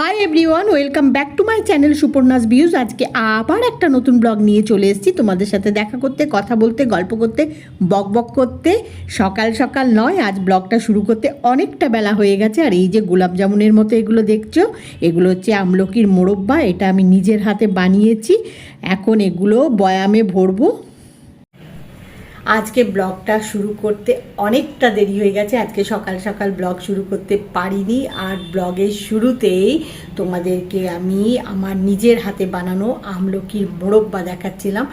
Hi everyone, welcome back to my channel Suparna's views. আজকে আবার একটা নতুন ব্লগ নিয়ে চলে এসেছি তোমাদের সাথে দেখা করতে, কথা বলতে, গল্প করতে, বক বক করতে। সকাল সকাল নয়, আজ ব্লগটা শুরু করতে অনেকটা বেলা হয়ে গেছে। আর এই যে গোলাপ জামুনের মতো এগুলো দেখছো, এগুলো হচ্ছে আমলকির মোরব্বা। এটা আমি নিজের হাতে বানিয়েছি। এখন এগুলো বয়ামে ভরবো। আজকে ব্লগটা শুরু করতে অনেকটা দেরি হয়ে গেছে, আজকে সকাল সকাল ব্লগ শুরু করতে পারিনি। আর ব্লগের শুরুতেই তোমাদেরকে আমি আমার নিজের হাতে বানানো আমলকির মোরব্বা দেখাচ্ছিলাম।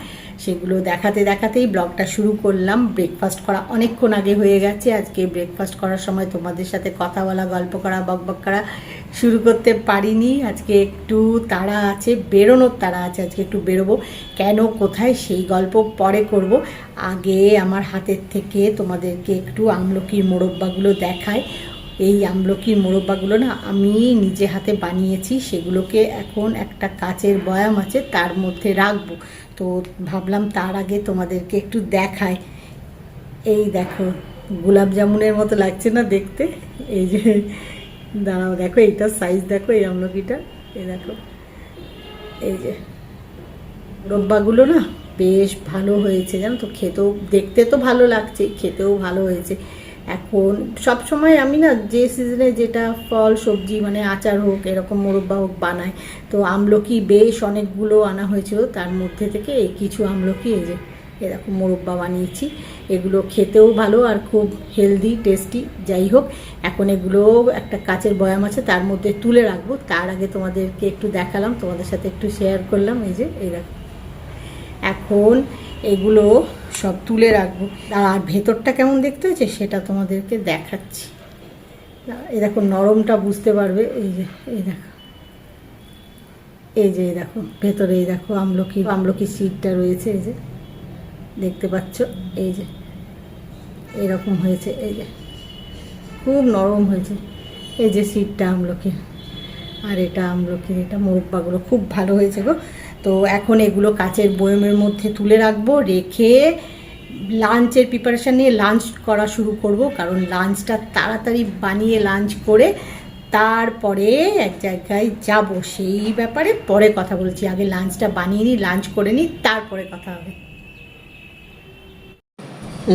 সেগুলো দেখাতে দেখাতেই ব্লগটা শুরু করলাম। ব্রেকফাস্ট করা অনেকক্ষণ আগে হয়ে গেছে। আজকে ব্রেকফাস্ট করার সময় তোমাদের সাথে কথা বলা, গল্প করা, বকবক করা শুরু করতে পারিনি। আজকে একটু তাড়া আছে, বেরোনোর তাড়া আছে। আজকে একটু বেরোবো, কেন কোথায় সেই গল্প পরে করব। আগে আমার হাতের থেকে তোমাদেরকে একটু আমলকির মোরব্বাগুলো দেখাই। এই আমলকির মোরব্বাগুলো না আমি নিজে হাতে বানিয়েছি। সেগুলোকে এখন একটা কাচের বয়াম আছে, তার মধ্যে রাখবো। তো ভাবলাম তার আগে তোমাদেরকে একটু দেখাই। এই দেখো, গোলাপ জামুনের মতো লাগছে না দেখতে? এই যে দাঁড়াও, দেখো এইটার সাইজ দেখো, এই আমলকিটা, এই দেখো, এই যে মোরব্বাগুলো না বেশ ভালো হয়েছে, জানো তো। খেতেও, দেখতে তো ভালো লাগছে, খেতেও ভালো হয়েছে। এখন সব সময় আমি না যে সিজনে যেটা ফল সবজি, মানে আচার হোক, এরকম মোরব্বা হোক বানাই। তো আমলকি বেশ অনেকগুলো আনা হয়েছিল, তার মধ্যে থেকে এই কিছু আমলকি এই যে এরকম মোরব্বা বানিয়েছি। এগুলো খেতেও ভালো আর খুব হেলদি, টেস্টি। যাই হোক, এখন এগুলো একটা কাচের বয়াম আছে, তার মধ্যে তুলে রাখবো। তার আগে তোমাদেরকে একটু দেখালাম, তোমাদের সাথে একটু শেয়ার করলাম। এই যে এই দেখো, এখন এগুলো সব তুলে রাখবো। আর ভেতরটা কেমন দেখতে হয়েছে সেটা তোমাদেরকে দেখাচ্ছি। এই দেখো, নরমটা বুঝতে পারবে। এই যে এই দেখো, এই যে এই দেখো ভেতরে, এই দেখো আমলকি সিডটা রয়েছে, এই যে দেখতে পাচ্ছ। এই যে এরকম হয়েছে, এই যে খুব নরম হয়েছে। এই যে সিডটা আমলকির, আর এটা আমলকির, এটা মোরব্বাগুলো খুব ভালো হয়েছে গো। তো এখন এগুলো কাচের বয়মের মধ্যে তুলে রাখবো, রেখে লাঞ্চের প্রিপারেশান নিয়ে লাঞ্চ করা শুরু করব। কারণ লাঞ্চটা তাড়াতাড়ি বানিয়ে লাঞ্চ করে তারপরে এক জায়গায় যাব, সেই ব্যাপারে পরে কথা বলছি। আগে লাঞ্চটা বানিয়ে নিই, লাঞ্চ করে নিই, তারপরে কথা হবে।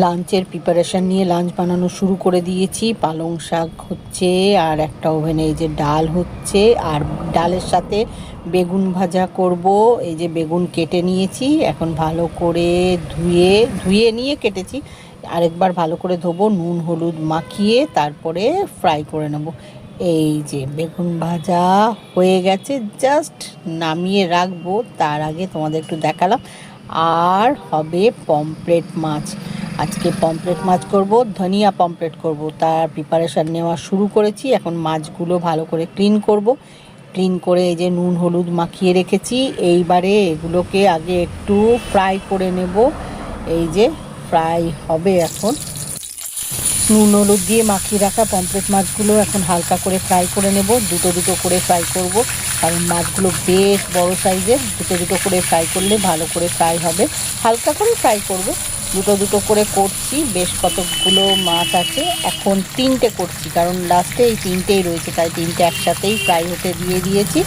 লাঞ্চের প্রিপারেশান নিয়ে লাঞ্চ বানানো শুরু করে দিয়েছি। পালং শাক হচ্ছে, আর একটা ওভেনে এই যে ডাল হচ্ছে, আর ডালের সাথে বেগুন ভাজা করব। এই যে বেগুন কেটে নিয়েছি, এখন ভালো করে ধুয়ে নিয়ে কেটেছি। আরেকবার ভালো করে ধোবো, নুন হলুদ মাখিয়ে তারপরে ফ্রাই করে নেব। এই যে বেগুন ভাজা হয়ে গেছে, জাস্ট নামিয়ে রাখবো। তার আগে তোমাদের একটু দেখালাম। আর হবে পমফ্রেট মাছ। আজকে পমফ্রেট মাছ করব, ধনিয়া পমফ্রেট করব, তার প্রিপারেশান নেওয়া শুরু করেছি। এখন মাছগুলো ভালো করে ক্লিন করব। ক্লিন করে এই যে নুন হলুদ মাখিয়ে রেখেছি। এইবারে এগুলোকে আগে একটু ফ্রাই করে নেব। এই যে ফ্রাই হবে এখন। নুন হলুদ দিয়ে মাখিয়ে রাখা পমফ্রেট মাছগুলো এখন হালকা করে ফ্রাই করে নেব। দুটো দুটো করে ফ্রাই করব, কারণ মাছগুলো বেশ বড় সাইজের। দুটো দুটো করে ফ্রাই করলে ভালো করে ফ্রাই হবে। হালকা করে ফ্রাই করব, দুটো দুটো করে করছি। বেশ কতগুলো মাছ আছে, এখন তিনটে করছি, কারণ লাস্টে এই তিনটেই রয়েছে, তাই তিনটে একসাথেই ফ্রাই হতে দিয়ে দিয়েছি।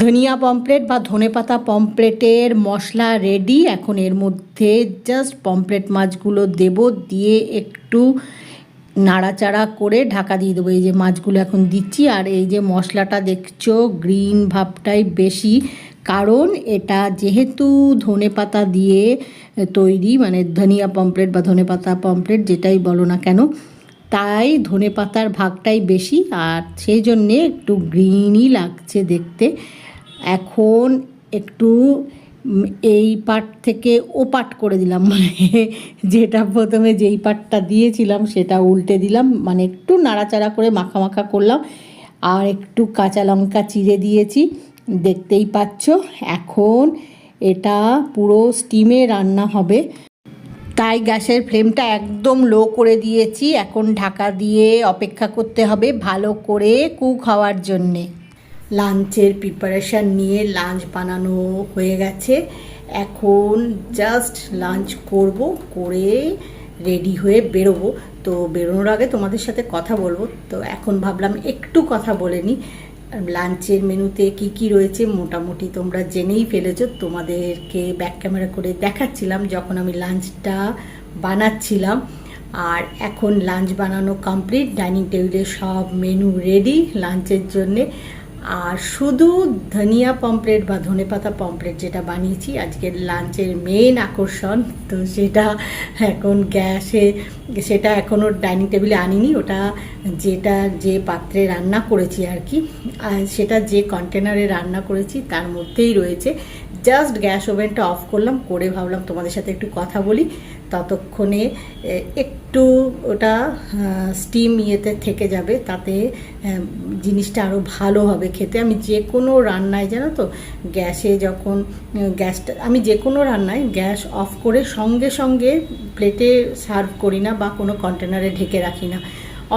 ধনিয়া পমফ্রেট বা ধনেপাতা পমফ্রেটের মশলা রেডি। এখন এর মধ্যে জাস্ট পমফ্রেট মাছগুলো দেব, দিয়ে একটু নাড়াচাড়া করে ঢাকা দিয়ে দেবো। এই যে মাছগুলো এখন দিচ্ছি। আর এই যে মশলাটা দেখছো, গ্রিন ভাবটাই বেশি, কারণ এটা যেহেতু ধনেপাতা দিয়ে তৈরি, মানে ধনিয়া পমফ্রেট বা ধনেপাতা পমফ্রেট যেটাই বলো না কেন, তাই ধনেপাতার ভাগটাই বেশি, আর সেই জন্যে একটু গ্রিনই লাগছে দেখতে। এখন একটু এই পার্ট থেকে ও পার্ট করে দিলাম, মানে যেটা প্রথমে যেই পার্টটা দিয়েছিলাম সেটা উল্টে দিলাম, মানে একটু নাড়াচাড়া করে মাখা মাখা করলাম। আর একটু কাঁচা লঙ্কা চিড়ে দিয়েছি, দেখতেই পাচ্ছ। এখন এটা পুরো স্টিমে রান্না হবে, তাই গ্যাসের ফ্লেমটা একদম লো করে দিয়েছি। এখন ঢাকা দিয়ে অপেক্ষা করতে হবে ভালো করে কুক হওয়ার জন্যে। লাঞ্চের প্রিপারেশান নিয়ে লাঞ্চ বানানো হয়ে গেছে। এখন জাস্ট লাঞ্চ করব, করে রেডি হয়ে বেরোবো। তো বেরোনোর আগে তোমাদের সাথে কথা বলবো, তো এখন ভাবলাম একটু কথা বলে নিই। লাঞ্চের মেনুতে কি কি রয়েছে মোটামুটি তোমরা জেনেই ফেলেছো। তোমাদেরকে ব্যাক ক্যামেরা করে দেখাচ্ছিলাম যখন আমি লাঞ্চটা বানাচ্ছিলাম। আর এখন লাঞ্চ বানানো কমপ্লিট, ডাইনিং টেবিলে সব মেনু রেডি লাঞ্চের জন্যে। আর শুধু ধনিয়া পমফ্রেট বা ধনেপাতা পমফ্রেট যেটা বানিয়েছি আজকের লাঞ্চের মেন আকর্ষণ, তো সেটা এখন গ্যাসে, সেটা এখনও ডাইনিং টেবিলে আনিনি। ওটা যেটা যে পাত্রে রান্না করেছি আর কি, সেটা যে কন্টেনারে রান্না করেছি তার মধ্যেই রয়েছে। জাস্ট গ্যাস ওভেনটা অফ করলাম, করে ভাবলাম তোমাদের সাথে একটু কথা বলি। ততক্ষণে একটু ওটা স্টিম ইয়েতে থেকে যাবে, তাতে জিনিসটা আরও ভালো হবে খেতে। আমি যে কোনো রান্নায় জানো তো গ্যাসে যখন গ্যাসটা, আমি যে কোনো রান্নায় গ্যাস অফ করে সঙ্গে সঙ্গে প্লেটে সার্ভ করি না বা কোনো কন্টেনারে ঢেকে রাখি না।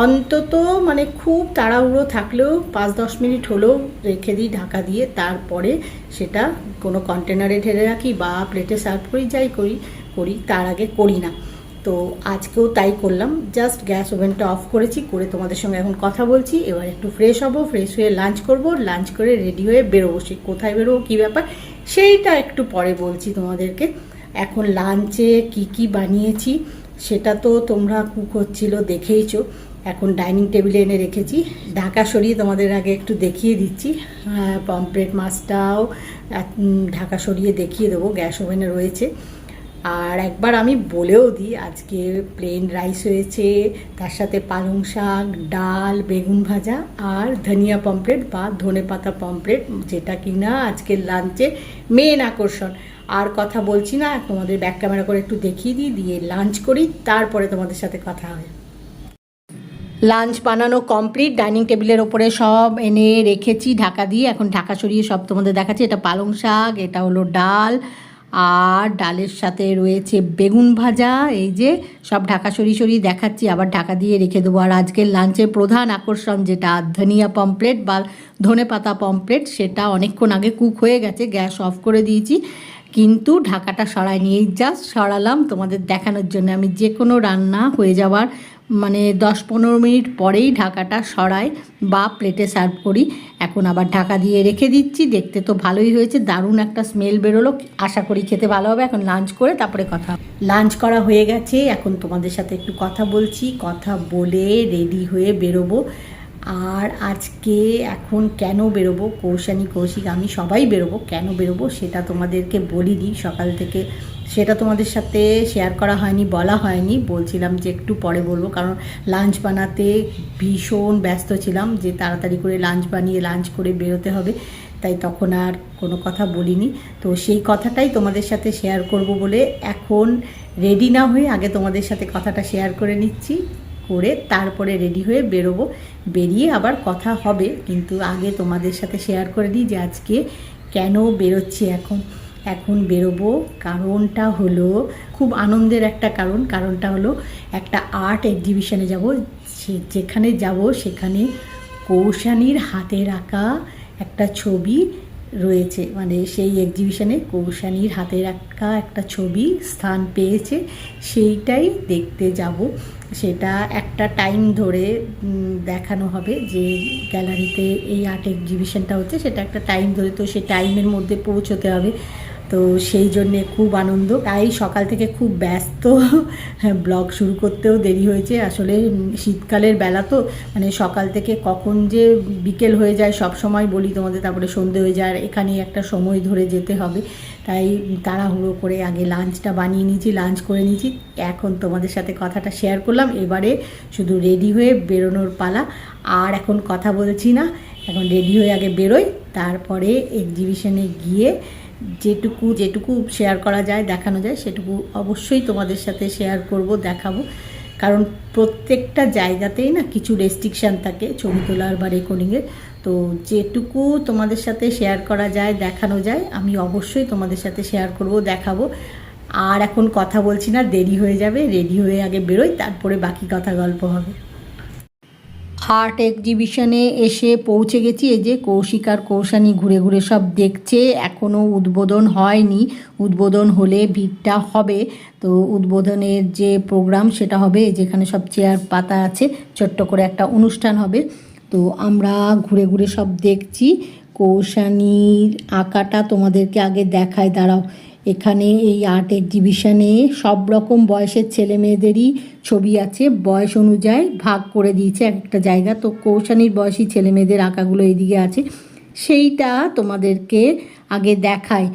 অন্তত মানে খুব তাড়াহুড়ো থাকলেও 5-10 মিনিট হলেও রেখে দিই ঢাকা দিয়ে, তারপরে সেটা কোনো কন্টেনারে ঢেলে রাখি বা প্লেটে সার্ভ করি, যাই করি করি, তার আগে করি না। তো আজকেও তাই করলাম, জাস্ট গ্যাস ওভেনটা অফ করেছি, করে তোমাদের সঙ্গে এখন কথা বলছি। এবার একটু ফ্রেশ হব, ফ্রেশ হয়ে লাঞ্চ করব, লাঞ্চ করে রেডি হয়ে বেরোবো। সে কোথায় বেরোবো কী ব্যাপার সেইটা একটু পরে বলছি তোমাদেরকে। এখন লাঞ্চে কি কি বানিয়েছি সেটা তো তোমরা কুক হচ্ছিল দেখেইছো। এখন ডাইনিং টেবিলে এনে রেখেছি, ঢাকা সরিয়ে তোমাদের আগে একটু দেখিয়ে দিচ্ছি। পমফ্রেট মাছটাও ঢাকা সরিয়ে দেখিয়ে দেবো, গ্যাস ওভেনে রয়েছে। আর একবার আমি বলেও দিই, আজকে প্লেন রাইস হয়েছে, তার সাথে পালং শাক, ডাল, বেগুন ভাজা আর ধনিয়া পমফ্রেট বা ধনেপাতা পমফ্রেট, যেটা কিনা আজকের লাঞ্চে মেন আকর্ষণ। আর কথা বলছি না, তোমাদের ব্যাক ক্যামেরা করে একটু দেখিয়ে দিই, দিয়ে লাঞ্চ করি, তারপরে তোমাদের সাথে কথা হয়। লাঞ্চ বানানো কমপ্লিট, ডাইনিং টেবিলের ওপরে সব এনে রেখেছি ঢাকা দিয়ে। এখন ঢাকা সরিয়ে সব তোমাদের দেখাচ্ছি। এটা পালং শাক, এটা হলো ডাল, আর ডালের সাথে রয়েছে বেগুন ভাজা। এই যে সব ঢাকা সরিয়ে দেখাচ্ছি, আবার ঢাকা দিয়ে রেখে দেবো। আর আজকের লাঞ্চের প্রধান আকর্ষণ যেটা ধনিয়া পমফ্রেট বা ধনেপাতা পমফ্রেট, সেটা অনেকক্ষণ আগে কুক হয়ে গেছে, গ্যাস অফ করে দিয়েছি, কিন্তু ঢাকাটা সরাইনি। এই জাস্ট সরালাম তোমাদের দেখানোর জন্য। আমি যে কোনো রান্না হয়ে যাওয়ার মানে 10-15 মিনিট পরেই ঢাকাটা সরাই বা প্লেটে সার্ভ করি। এখন আবার ঢাকা দিয়ে রেখে দিচ্ছি। দেখতে তো ভালোই হয়েছে, দারুণ একটা স্মেল বেরোলো, আশা করি খেতে ভালো হবে। এখন লাঞ্চ করে তারপরে কথা। লাঞ্চ করা হয়ে গেছে, এখন তোমাদের সাথে একটু কথা বলছি, কথা বলে রেডি হয়ে বেরোবো। আর আজকে এখন কেন বেরোবো, কৌশিক আমি সবাই বেরোবো, কেন বেরোবো সেটা তোমাদেরকে বলিনি সকাল থেকে, সেটা তোমাদের সাথে শেয়ার করা হয়নি, বলা হয়নি। বলছিলাম যে একটু পরে বলবো, কারণ লাঞ্চ বানাতে ভীষণ ব্যস্ত ছিলাম, যে তাড়াতাড়ি করে লাঞ্চ বানিয়ে লাঞ্চ করে বেরোতে হবে, তাই তখন আর কোনো কথা বলিনি। তো সেই কথাটাই তোমাদের সাথে শেয়ার করব বলে এখন রেডি না হয়ে আগে তোমাদের সাথে কথাটা শেয়ার করে নিচ্ছি, করে তারপরে রেডি হয়ে বেরোবো। বেরিয়ে আবার কথা হবে, কিন্তু আগে তোমাদের সাথে শেয়ার করে দিই যে আজকে কেন বেরোচ্ছি। এখন বেরোবো কারণটা হলো খুব আনন্দের একটা কারণটা হলো একটা আর্ট এক্সিবিশনে যাব। যেখানে যাব সেখানে কৌশানীর হাতের আঁকা একটা ছবি রয়েছে, মানে সেই এক্সিবিশনে কৌশানীর হাতের আঁকা একটা ছবি স্থান পেয়েছে, সেইটাই দেখতে যাব। সেটা একটা টাইম ধরে দেখানো হবে, যে গ্যালারিতে এই আর্ট এক্সিবিশনটা হচ্ছে সেটা একটা টাইম ধরে, তো সেই টাইমের মধ্যে পৌঁছতে হবে। তো সেই জন্যে খুব আনন্দ, তাই সকাল থেকে খুব ব্যস্ত, ব্লগ শুরু করতেও দেরি হয়েছে। আসলে শীতকালের বেলা তো, মানে সকাল থেকে কখন যে বিকেল হয়ে যায় সব সময় বলি তোমাদের, তারপরে সন্ধে হয়ে যায়, আর এখানে একটা সময় ধরে যেতে হবে, তাই তাড়াহুড়ো করে আগে লাঞ্চটা বানিয়ে নিয়েছি, লাঞ্চ করে নিয়েছি। এখন তোমাদের সাথে কথাটা শেয়ার করলাম, এবারে শুধু রেডি হয়ে বেরোনোর পালা। আর এখন কথা বলছি না, এখন রেডি হয়ে আগে বেরোই, তারপরে এক্সিবিশনে গিয়ে যেটুকু শেয়ার করা যায়, দেখানো যায়, সেটুকু অবশ্যই তোমাদের সাথে শেয়ার করব, দেখাবো। কারণ প্রত্যেকটা জায়গাতেই না কিছু রেস্ট্রিকশান থাকে ছবি তোলার বা রেকর্ডিংয়ের, তো যেটুকু তোমাদের সাথে শেয়ার করা যায়, দেখানো যায়, আমি অবশ্যই তোমাদের সাথে শেয়ার করব, দেখাবো। আর এখন কথা বলছি না, দেরি হয়ে যাবে, রেডি হয়ে আগে বেরোই, তারপরে বাকি কথা গল্প হবে। আর্ট এক্সিবিশনে এসে পৌঁছে গেছি। এই যে কৌশিক আর কৌশানী ঘুরে ঘুরে সব দেখছে, এখনও উদ্বোধন হয়নি, উদ্বোধন হলে ভিড়টা হবে। তো উদ্বোধনের যে প্রোগ্রাম সেটা হবে, যেখানে সব চেয়ার পাতা আছে, ছোট্ট করে একটা অনুষ্ঠান হবে। তো আমরা ঘুরে ঘুরে সব দেখছি। কৌশানীর আঁকাটা তোমাদেরকে আগে দেখায়, দাঁড়াও। এখানে এই আর্ট এক্সিবিশনে সব রকম বয়সের ছেলে মেয়েদেরই ছবি আছে, বয়স অনুযায়ী ভাগ করে দিয়েছে এক একটা জায়গা। তো কৌশানীর বয়সী ছেলে মেয়েদের আঁকাগুলো এইদিকে আছে, সেইটা তোমাদেরকে আগে দেখায়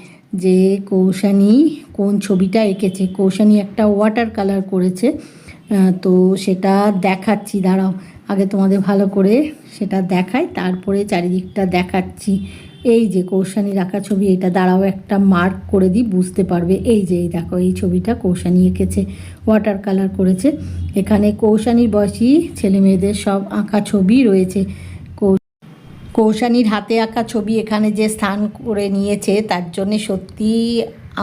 যে কৌশানী কোন ছবিটা এঁকেছে। কৌশানী একটা ওয়াটার কালার করেছে, তো সেটা দেখাচ্ছি, দাঁড়াও আগে তোমাদের ভালো করে সেটা দেখাই, তারপরে চারিদিকটা দেখাচ্ছি। এই যে কৌশানীর আঁকা ছবি, এটা দাঁড়াও একটা মার্ক করে দিই, বুঝতে পারবে। এই যে এই দেখো, এই ছবিটা কৌশানী এঁকেছে, ওয়াটার কালার করেছে। এখানে কৌশানীর বয়সী ছেলে মেয়েদের সব আঁকা ছবি রয়েছে। কৌশানীর হাতে আঁকা ছবি এখানে যে স্থান করে নিয়েছে তার জন্যে সত্যি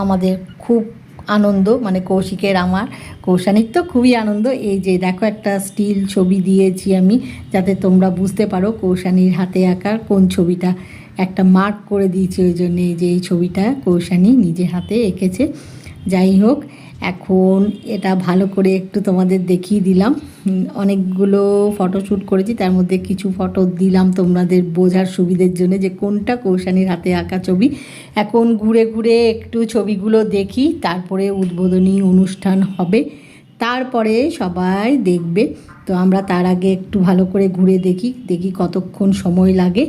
আমাদের খুব আনন্দ, মানে কৌশিকের আমার, কৌশানীর তো খুবই আনন্দ। এই যে দেখো একটা স্টিল ছবি দিয়েছি আমি, যাতে তোমরা বুঝতে পারো কৌশানীর হাতে আঁকার কোন ছবিটা, একটা মার্ক করে দিয়েছি ওই জন্যে। এই যে এই ছবিটা কৌশানী নিজে হাতে এঁকেছে। যাই হোক, এখন এটা ভালো করে একটু তোমাদের দেখিয়ে দিলাম। অনেকগুলো ফটোশ্যুট করেছি, তার মধ্যে কিছু ফটো দিলাম তোমাদের বোঝার সুবিধের জন্য যে কোনটা কৌশানীর হাতে আঁকা ছবি। এখন ঘুরে ঘুরে একটু ছবিগুলো দেখি, তারপরে উদ্বোধনী অনুষ্ঠান হবে, তারপরে সবাই দেখবে। তো আমরা তার আগে একটু ভালো করে ঘুরে দেখি কতক্ষণ সময় লাগে।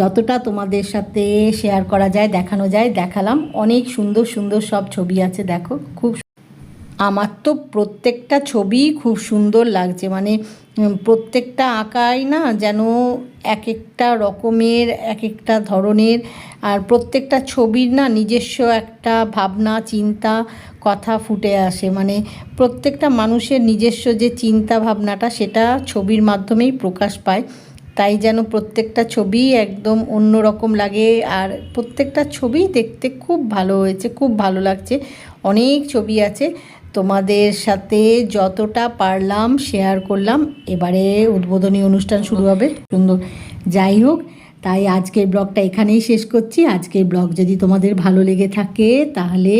যতটা তোমাদের সাথে শেয়ার করা যায়, দেখানো যায় দেখালাম। অনেক সুন্দর সুন্দর সব ছবি আছে, দেখো। খুব আমার তো প্রত্যেকটা ছবি খুব সুন্দর লাগছে, মানে প্রত্যেকটা আঁকাই না যেন এক একটা রকমের, এক একটা ধরনের। আর প্রত্যেকটা ছবির না নিজস্ব একটা ভাবনা, চিন্তা, কথা ফুটে আসে, মানে প্রত্যেকটা মানুষের নিজস্ব যে চিন্তা ভাবনাটা সেটা ছবির মাধ্যমেই প্রকাশ পায়। তাই যেন প্রত্যেকটা ছবি একদম অন্য রকম লাগে, আর প্রত্যেকটা ছবি দেখতে খুব ভালো হয়েছে, খুব ভালো লাগছে। অনেক ছবি আছে, তোমাদের সাথে যতটা পারলাম শেয়ার করলাম। এবারে উদ্বোধনী অনুষ্ঠান শুরু হবে, সুন্দর। যাই হোক, তাই আজকের ব্লগটা এখানেই শেষ করছি। আজকের ব্লগ যদি তোমাদের ভালো লেগে থাকে তাহলে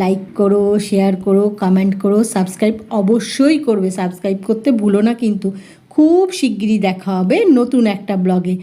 লাইক করো, শেয়ার করো, কমেন্ট করো, সাবস্ক্রাইব অবশ্যই করবে। সাবস্ক্রাইব করতে ভুলো না কিন্তু। খুব শিগগিরই দেখা হবে নতুন একটা ব্লগে।